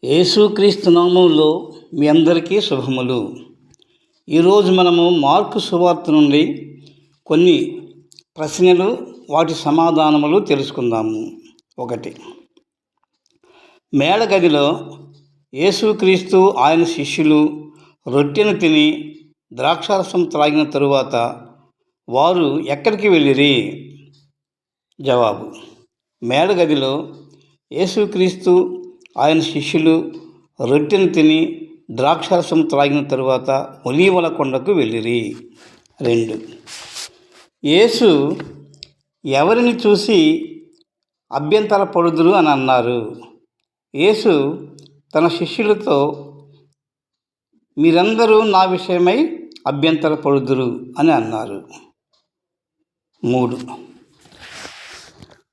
యేసుక్రీస్తు నామములో మీ అందరికీ శుభములు. ఈరోజు మనము మార్కు సువార్త నుండి కొన్ని ప్రశ్నలు వాటి సమాధానములు తెలుసుకుందాము. 1. మేడగదిలో యేసుక్రీస్తు ఆయన శిష్యులు రొట్టెను తిని ద్రాక్షారసం త్రాగిన తరువాత వారు ఎక్కడికి వెళ్ళిరి? జవాబు: మేడగదిలో యేసుక్రీస్తు ఆయన శిష్యులు రొట్టెను తిని ద్రాక్షారసం త్రాగిన తరువాత ఒలీవల కొండకు వెళ్ళిరి. 2. యేసు ఎవరిని చూసి అభ్యంతరపడుదురు అని అన్నారు? యేసు తన శిష్యులతో మీరందరూ నా విషయమై అభ్యంతరపడుదురు అని అన్నారు. 3.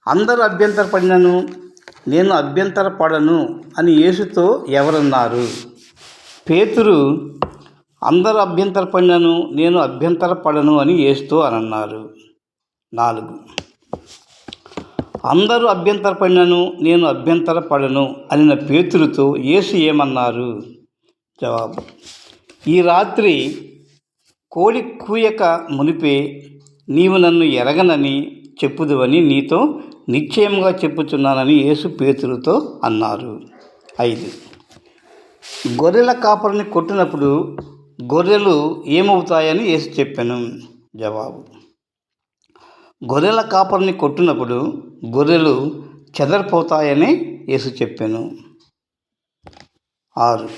అందరూ అభ్యంతరపడినను నేను అభ్యంతరపడను అని యేసుతో ఎవరన్నారు? పేతురు అందరూ అభ్యంతరపడినను నేను అభ్యంతరపడను అని యేసుతో అన్నారు. 4. అందరూ అభ్యంతరపడినను నేను అభ్యంతరపడను అనిన పేతురుతో యేసు ఏమన్నారు? జవాబు: ఈ రాత్రి కోడి కూయక మునిపే నీవు నన్ను ఎరగనని చెప్పుదువని నీతో నిశ్చయముగా చెప్పుచున్నానని యేసు పేతురుతో అన్నారు. 5. గొర్రెల కాపరిని కొట్టినప్పుడు గొర్రెలు ఏమవుతాయని యేసు చెప్పాను? జవాబు: గొర్రెల కాపరిని కొట్టినప్పుడు గొర్రెలు చెదరిపోతాయని యేసు చెప్పాను. 6.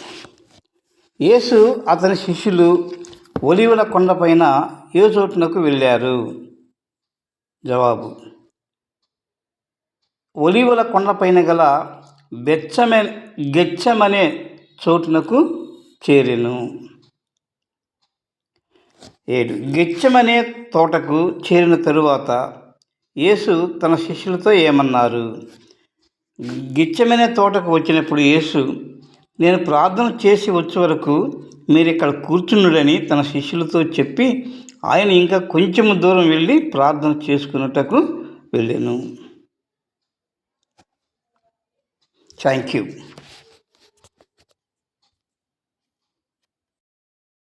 యేసు అతని శిష్యులు ఒలీవల కొండపైన ఏ చోటునకు వెళ్ళారు? జవాబు: ఒలీవల కొండపైన గల గెత్సెమనే చోటునకు చేరెను. 7. గెత్సెమనే తోటకు చేరిన తరువాత యేసు తన శిష్యులతో ఏమన్నారు? గెత్సెమనే తోటకు వచ్చినప్పుడు యేసు నేను ప్రార్థన చేసి వచ్చే వరకు మీరు ఇక్కడ కూర్చున్నాడని తన శిష్యులతో చెప్పి ఆయన ఇంకా కొంచెం దూరం వెళ్ళి ప్రార్థన చేసుకున్నట్టుకు వెళ్ళాను. Thank you.